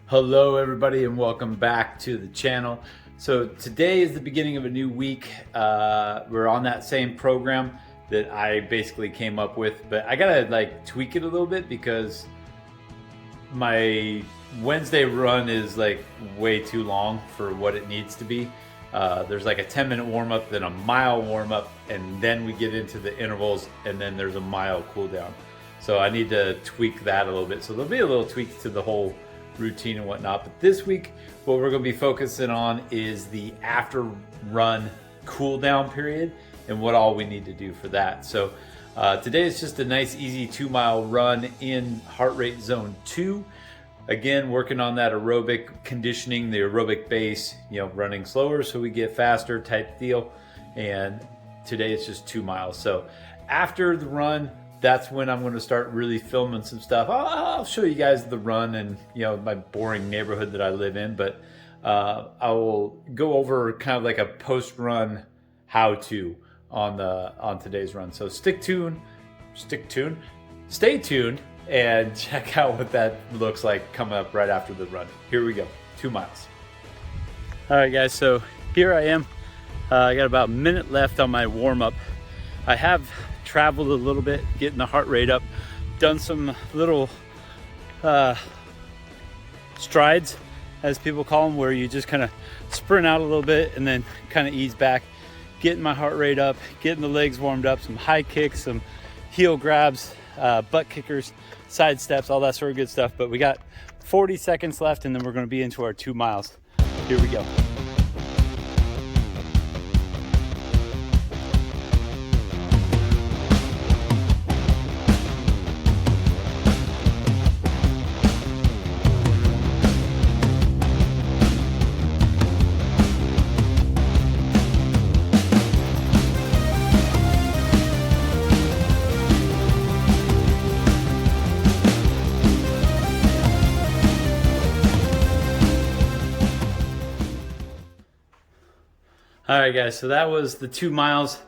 Hello everybody and welcome back to the channel. So today is the beginning of a new week. We're on that same program that I basically came up with, but I gotta like tweak it a little bit because my Wednesday run is like way too long for what it needs to be. There's like a 10-minute warm-up, then a mile warm-up, and then we get into the intervals, and then there's a mile cool down. So I need to tweak that a little bit. So there'll be a little tweak to the whole routine and whatnot. But this week, what we're going to be focusing on is the after run cool down period and what all we need to do for that. So today is just a nice, easy 2-mile run in heart rate zone 2. Again, working on that aerobic conditioning, the aerobic base, running slower so we get faster type deal. And today it's just 2 miles. So after the run, that's when I'm going to start really filming some stuff. I'll show you guys the run and my boring neighborhood that I live in, but I will go over kind of like a post-run how-to on today's run. So stay tuned, and check out what that looks like coming up right after the run. Here we go, 2 miles. All right, guys. So here I am. I got about a minute left on my warm-up. I have traveled a little bit, getting the heart rate up, done some little strides, as people call them, where you just kind of sprint out a little bit and then kind of ease back, getting my heart rate up, getting the legs warmed up, some high kicks, some heel grabs, butt kickers, side steps, all that sort of good stuff. But we got 40 seconds left and then we're going to be into our 2 miles. Here we go. All right, guys, so that was the 2 miles.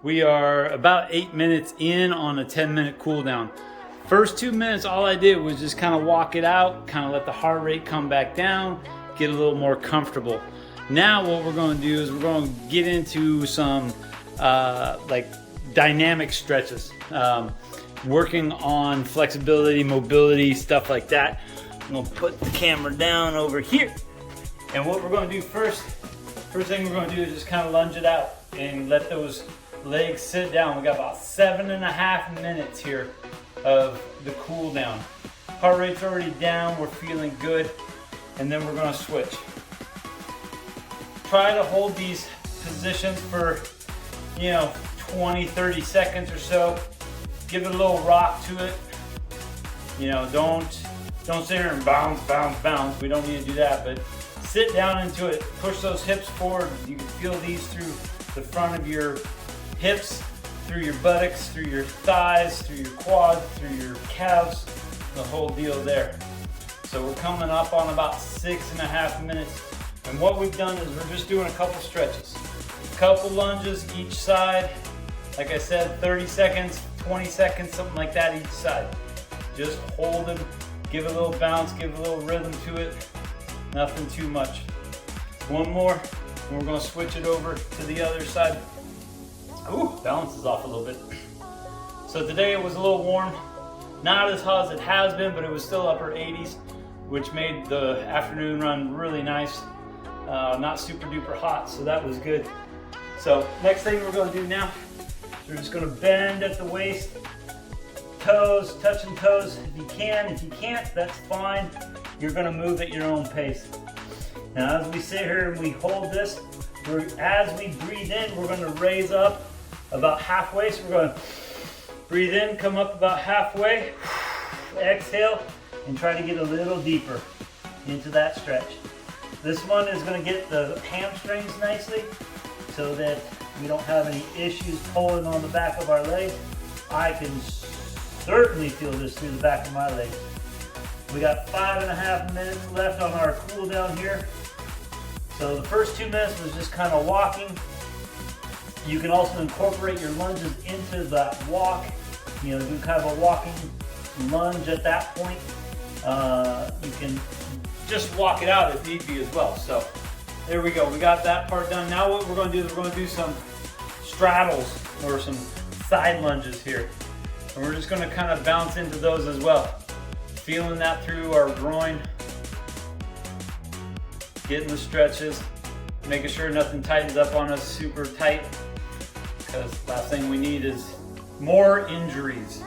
We are about 8 minutes in on a 10-minute cool down. First 2 minutes, all I did was just kind of walk it out, kind of let the heart rate come back down, get a little more comfortable. Now what we're going to do is we're going to get into some like dynamic stretches, working on flexibility, mobility, stuff like that. I'm going to put the camera down over here. And what we're going to do first thing we're going to do is just kind of lunge it out and let those legs sit down. We got about 7.5 minutes here of the cool down. Heart rate's already down, we're feeling good, and then we're going to switch. Try to hold these positions for 20-30 seconds or so. Give it a little rock to it. Don't sit here and bounce. We don't need to do that, but sit down into it, push those hips forward. You can feel these through the front of your hips, through your buttocks, through your thighs, through your quads, through your calves, the whole deal there. So we're coming up on about 6.5 minutes. And what we've done is we're just doing a couple stretches. A couple lunges each side. Like I said, 30 seconds, 20 seconds, something like that each side. Just hold them, give it a little bounce, give a little rhythm to it. Nothing too much. One more, and we're going to switch it over to the other side. Ooh, balance is off a little bit. So today it was a little warm. Not as hot as it has been, but it was still upper 80s, which made the afternoon run really nice. Not super duper hot, so that was good. So next thing we're going to do now is we're just going to bend at the waist. Toes, touching toes if you can. If you can't, that's fine. You're going to move at your own pace. Now as we sit here and we hold this, as we breathe in, we're going to raise up about halfway. So we're going to breathe in, come up about halfway, exhale, and try to get a little deeper into that stretch. This one is going to get the hamstrings nicely so that we don't have any issues pulling on the back of our legs. I can certainly feel this through the back of my legs. We got 5.5 minutes left on our cool down here. So the first 2 minutes was just kind of walking. You can also incorporate your lunges into that walk. Do kind of a walking lunge at that point. You can just walk it out if need be as well. So there we go. We got that part done. Now what we're going to do is we're going to do some straddles or some side lunges here. And we're just going to kind of bounce into those as well. Feeling that through our groin. Getting the stretches. Making sure nothing tightens up on us super tight. Because last thing we need is more injuries.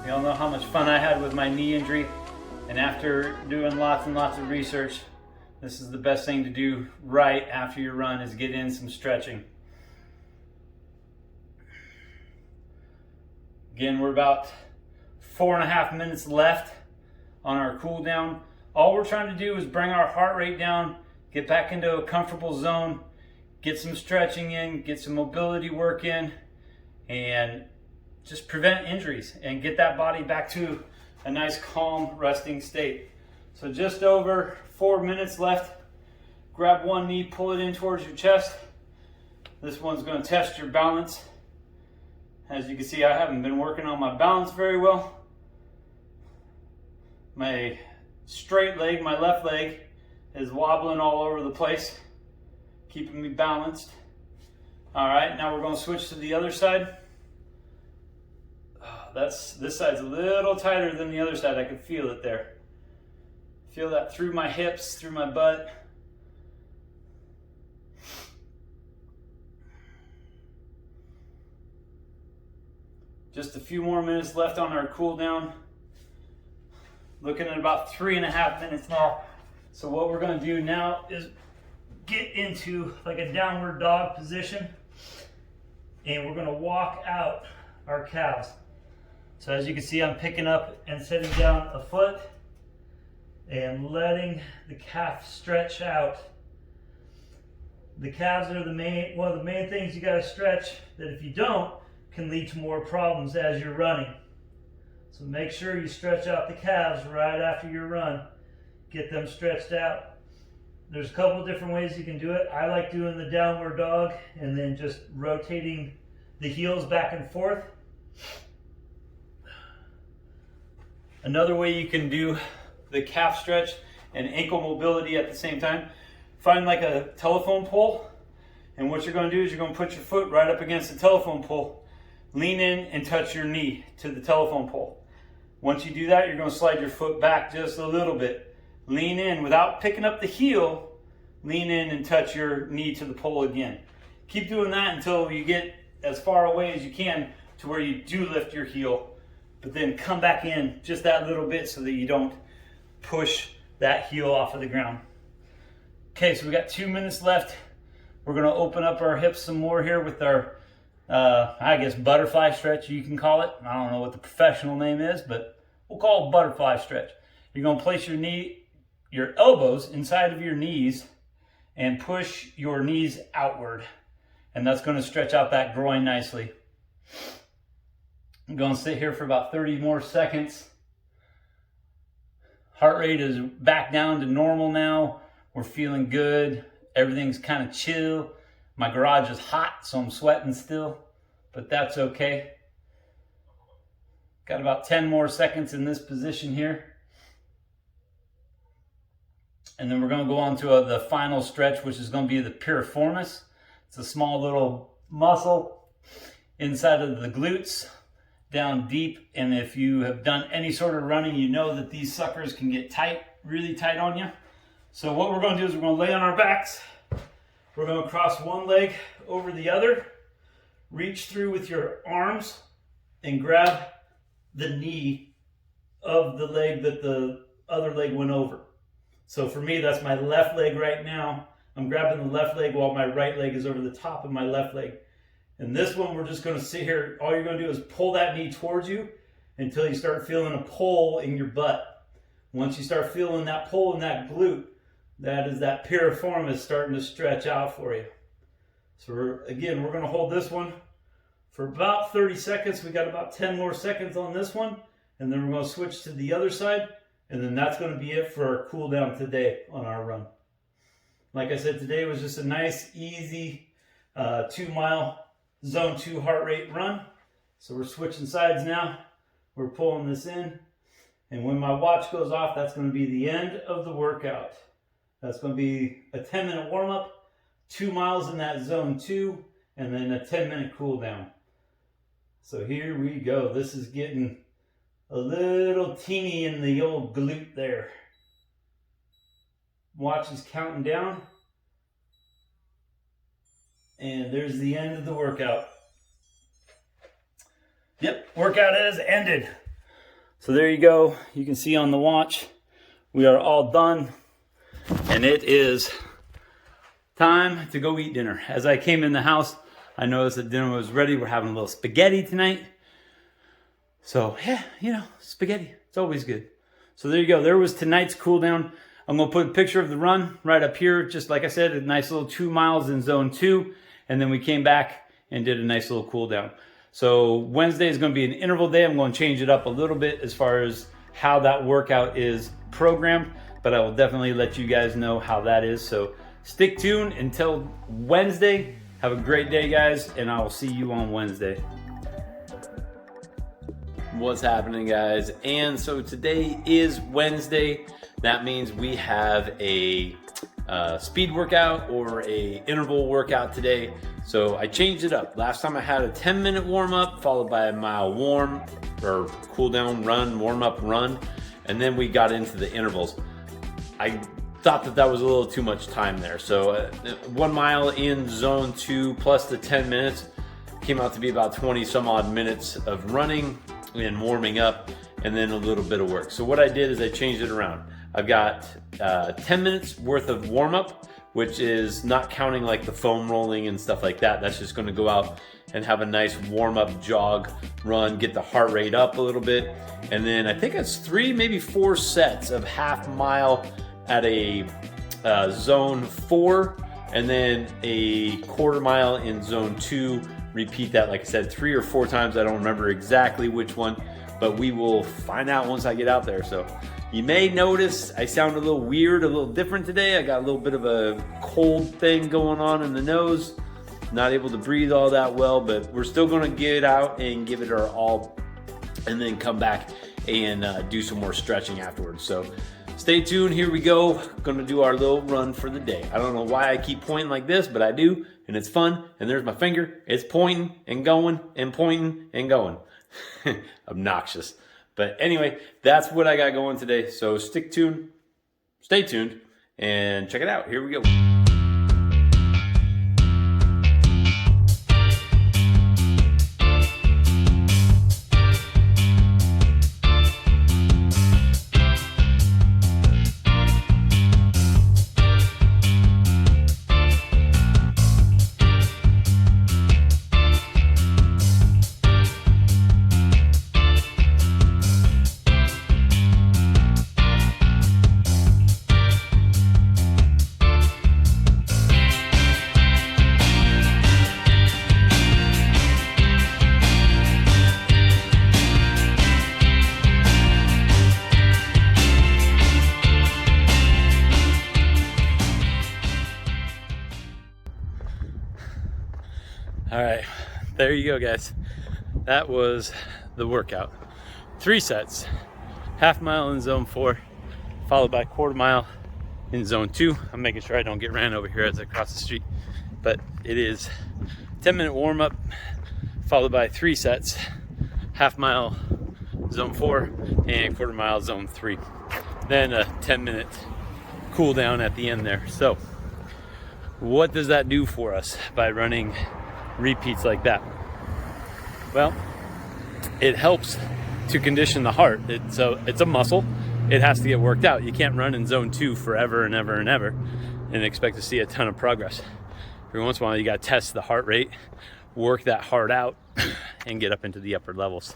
You all know how much fun I had with my knee injury. And after doing lots and lots of research, this is the best thing to do right after your run is get in some stretching. Again, we're about 4.5 minutes left on our cool down. All we're trying to do is bring our heart rate down, get back into a comfortable zone, get some stretching in, get some mobility work in, and just prevent injuries and get that body back to a nice calm resting state. So just over 4 minutes left. Grab one knee, pull it in towards your chest. This one's going to test your balance. As you can see, I haven't been working on my balance very well. My straight leg, my left leg, is wobbling all over the place, keeping me balanced. All right, now we're going to switch to the other side. This side's a little tighter than the other side. I can feel it there. Feel that through my hips, through my butt. Just a few more minutes left on our cool down. Looking at about 3.5 minutes now. So what we're going to do now is get into like a downward dog position. And we're going to walk out our calves. So as you can see, I'm picking up and setting down a foot and letting the calf stretch out. The calves are one of the main things you got to stretch, that if you don't, can lead to more problems as you're running. So make sure you stretch out the calves right after your run. Get them stretched out. There's a couple of different ways you can do it. I like doing the downward dog and then just rotating the heels back and forth. Another way you can do the calf stretch and ankle mobility at the same time, find like a telephone pole, and what you're going to do is you're going to put your foot right up against the telephone pole, lean in and touch your knee to the telephone pole. Once you do that, you're going to slide your foot back just a little bit. Lean in without picking up the heel, lean in and touch your knee to the pole again. Keep doing that until you get as far away as you can to where you do lift your heel, but then come back in just that little bit so that you don't push that heel off of the ground. Okay, so we got 2 minutes left. We're going to open up our hips some more here with our, I guess, butterfly stretch, you can call it. I don't know what the professional name is, but we'll call it butterfly stretch. You're going to place your elbows inside of your knees and push your knees outward. And that's going to stretch out that groin nicely. I'm going to sit here for about 30 more seconds. Heart rate is back down to normal now. We're feeling good. Everything's kind of chill. My garage is hot, so I'm sweating still, but that's okay. Got about 10 more seconds in this position here. And then we're going to go on to the final stretch, which is going to be the piriformis. It's a small little muscle inside of the glutes, down deep. And if you have done any sort of running, you know that these suckers can get tight, really tight on you. So what we're going to do is we're going to lay on our backs. We're going to cross one leg over the other, reach through with your arms and grab the knee of the leg that the other leg went over. So for me, that's my left leg right now. I'm grabbing the left leg while my right leg is over the top of my left leg. And this one, we're just going to sit here. All you're going to do is pull that knee towards you until you start feeling a pull in your butt. Once you start feeling that pull in that glute, that is that piriformis starting to stretch out for you. So we're going to hold this one for about 30 seconds. We got about 10 more seconds on this one. And then we're going to switch to the other side. And then that's going to be it for our cool down today on our run. Like I said, today was just a nice, easy 2-mile zone 2 heart rate run. So we're switching sides now. We're pulling this in. And when my watch goes off, that's going to be the end of the workout. That's going to be a 10-minute warm-up, 2 miles in that zone 2, and then a 10-minute cool down. So here we go. This is getting a little teeny in the old glute there. Watch is counting down. And there's the end of the workout. Yep, workout has ended. So there you go. You can see on the watch, we are all done. And it is time to go eat dinner. As I came in the house, I noticed that dinner was ready. We're having a little spaghetti tonight. So yeah, you know, spaghetti, it's always good. So there you go. There was tonight's cool down. I'm going to put a picture of the run right up here. Just like I said, a nice little 2 miles in zone 2. And then we came back and did a nice little cool down. So Wednesday is going to be an interval day. I'm going to change it up a little bit as far as how that workout is programmed. But I will definitely let you guys know how that is. So stick tuned until Wednesday. Have a great day, guys. And I will see you on Wednesday. What's happening, guys? And so today is Wednesday. That means we have a speed workout or a interval workout today. So I changed it up. Last time I had a 10-minute warm up followed by a mile warm or cool down run, warm up run, and then we got into the intervals. I thought that was a little too much time there. So 1 mile in zone 2 plus the 10 minutes came out to be about 20 some odd minutes of running and warming up and then a little bit of work. So what I did is I changed it around. I've got 10 minutes worth of warm up, which is not counting like the foam rolling and stuff like that. That's just going to go out and have a nice warm up jog run, get the heart rate up a little bit. And then I think it's 3, maybe 4 sets of half mile at a zone 4, and then a quarter mile in zone 2. Repeat that, like I said, 3 or 4 times. I don't remember exactly which one, but we will find out once I get out there. So you may notice I sound a little weird, a little different today. I got a little bit of a cold thing going on in the nose. Not able to breathe all that well, but we're still gonna get out and give it our all and then come back and do some more stretching afterwards. So stay tuned, here we go. Gonna do our little run for the day. I don't know why I keep pointing like this, but I do, and it's fun. And there's my finger, it's pointing and going and pointing and going. Obnoxious. But anyway, that's what I got going today. So stay tuned, and check it out. Here we go. All right, there you go, guys. That was the workout. 3 sets, half mile in zone 4, followed by quarter mile in zone 2. I'm making sure I don't get ran over here as I cross the street, but it is 10-minute warm up, followed by 3 sets, half mile zone 4 and quarter mile zone 3. Then a 10-minute cool down at the end there. So what does that do for us by running repeats like that? Well, it helps to condition the heart. It's a muscle. It has to get worked out. You can't run in zone 2 forever and ever and ever and expect to see a ton of progress. Every once in a while, you got to test the heart rate, work that heart out, and get up into the upper levels.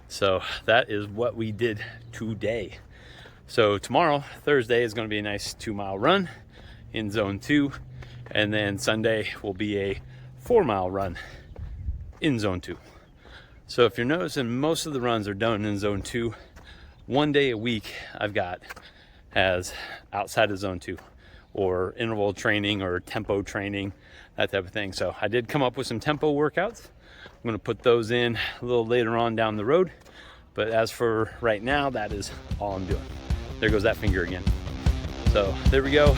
So that is what we did today. So tomorrow, Thursday, is going to be a nice 2-mile run in zone 2, and then Sunday will be a 4-mile run in zone 2. So if you're noticing, most of the runs are done in zone 2. 1 day a week I've got as outside of zone 2, or interval training or tempo training, that type of thing. So I did come up with some tempo workouts. I'm going to put those in a little later on down the road, But as for right now, that is all I'm doing. There goes that finger again. So there we go.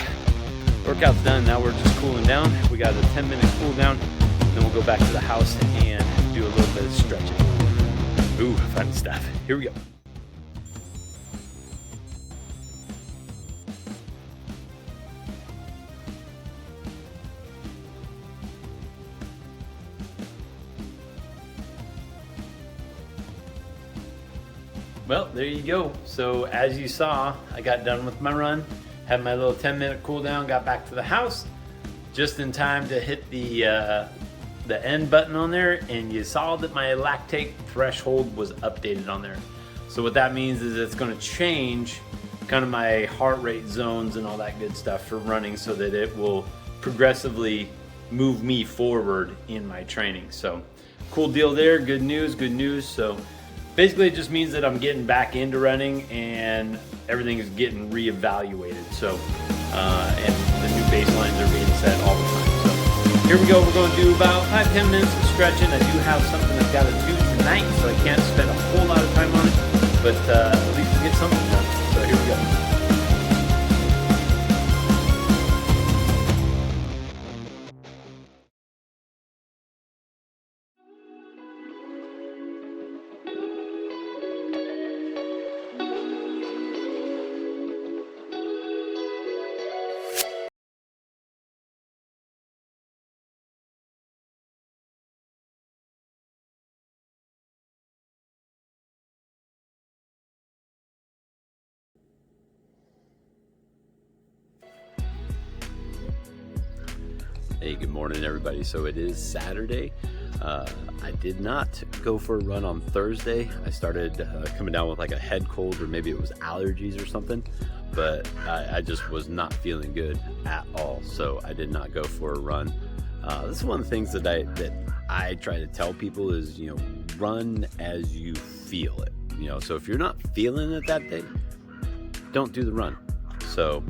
Workout's done. Now we're just cooling down. We got a 10-minute cool down. Then we'll go back to the house and do a little bit of stretching. Ooh, fun stuff. Here we go. Well, there you go. So as you saw, I got done with my run, had my little 10-minute cool down, got back to the house just in time to hit the end button on there, and you saw that my lactate threshold was updated on there. So what that means is it's going to change kind of my heart rate zones and all that good stuff for running, so that it will progressively move me forward in my training. So cool deal there. Good news, good news. So basically, it just means that I'm getting back into running and everything is getting reevaluated. So, and the new baselines are being set all the time. So here we go. We're going to do about 5-10 minutes of stretching. I do have something I've got to do tonight, so I can't spend a whole lot of time on it, but at least we'll get something done. So here we go. Hey, good morning, everybody. So it is Saturday. I did not go for a run on Thursday. I started coming down with like a head cold, or maybe it was allergies or something, but I just was not feeling good at all. So I did not go for a run. This is one of the things that I try to tell people is, you know, run as you feel it. You know, so if you're not feeling it that day, don't do the run. So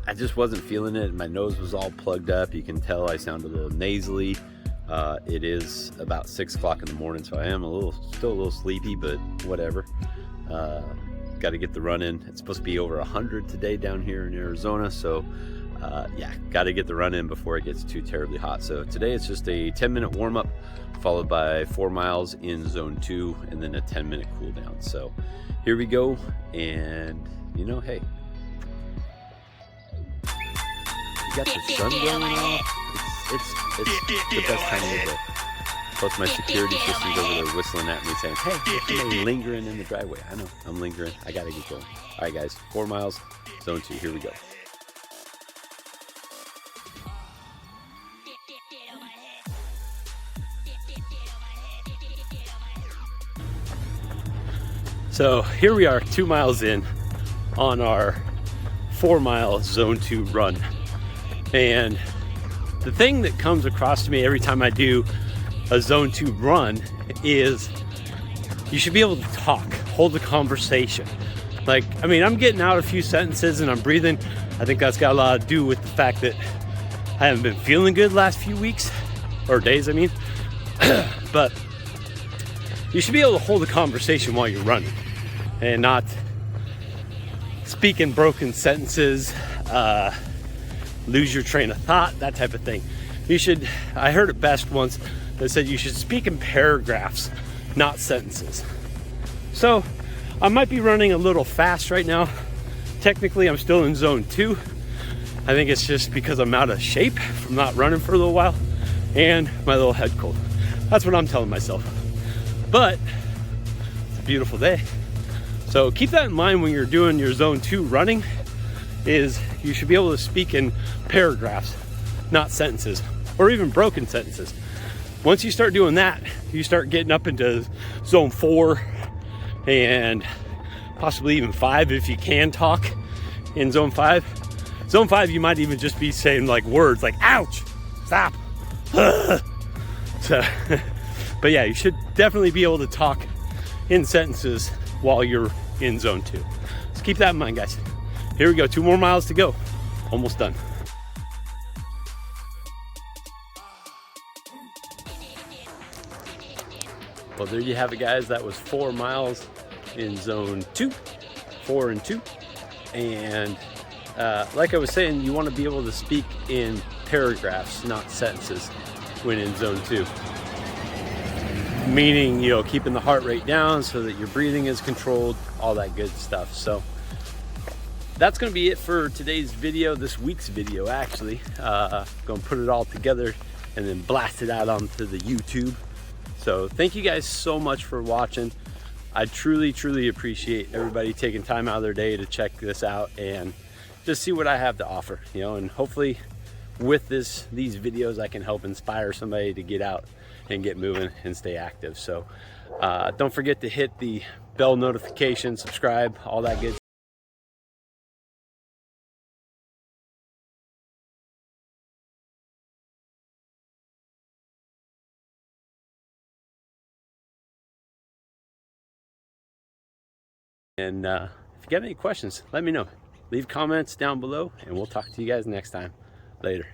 I just wasn't feeling it. My nose was all plugged up. You can tell I sound a little nasally. It is about 6 o'clock in the morning, so I am still a little sleepy, but whatever. Got to get the run in. It's supposed to be over 100 today down here in Arizona, so yeah, got to get the run in before it gets too terribly hot. So today it's just a 10-minute warm-up, followed by 4 miles in zone 2, and then a 10-minute cool down. So here we go, and you know, hey, you got the sun going off. It's the best time of the day. Plus my security system's over there whistling at me saying, hey, there's somebody lingering in the driveway. I know, I'm lingering. I gotta get going. All right, guys, 4 miles, zone 2, here we go. So here we are, 2 miles in on our 4 mile zone 2 run. And the thing that comes across to me every time I do a zone 2 run is you should be able to talk, hold a conversation. Like, I mean, I'm getting out a few sentences and I'm breathing. I think that's got a lot to do with the fact that I haven't been feeling good last few weeks, or days, I mean. But you should be able to hold a conversation while you're running and not speak in broken sentences, lose your train of thought, that type of thing. I heard it best once that said you should speak in paragraphs, not sentences. So I might be running a little fast right now. Technically, I'm still in zone 2. I think it's just because I'm out of shape from not running for a little while and my little head cold. That's what I'm telling myself. But it's a beautiful day. So keep that in mind when you're doing your zone 2 running, is you should be able to speak in paragraphs, not sentences, or even broken sentences. Once you start doing that, you start getting up into zone 4 and possibly even 5 if you can talk in zone 5. Zone 5, you might even just be saying like words like ouch, stop. So, but yeah, you should definitely be able to talk in sentences while you're in zone 2. So keep that in mind, guys. Here we go, 2 more miles to go. Almost done. Well, there you have it, guys. That was 4 miles in zone 2, 4 and 2. And like I was saying, you want to be able to speak in paragraphs, not sentences, when in zone 2. Meaning, you know, keeping the heart rate down so that your breathing is controlled, all that good stuff. So that's going to be it for today's video, this week's video actually. Going to put it all together and then blast it out onto the YouTube. So thank you guys so much for watching. I truly appreciate everybody taking time out of their day to check this out and just see what I have to offer, you know, and hopefully with these videos I can help inspire somebody to get out and get moving and stay active. So don't forget to hit the bell notification, subscribe, all that good stuff. And if you got any questions, let me know. Leave comments down below and we'll talk to you guys next time. Later.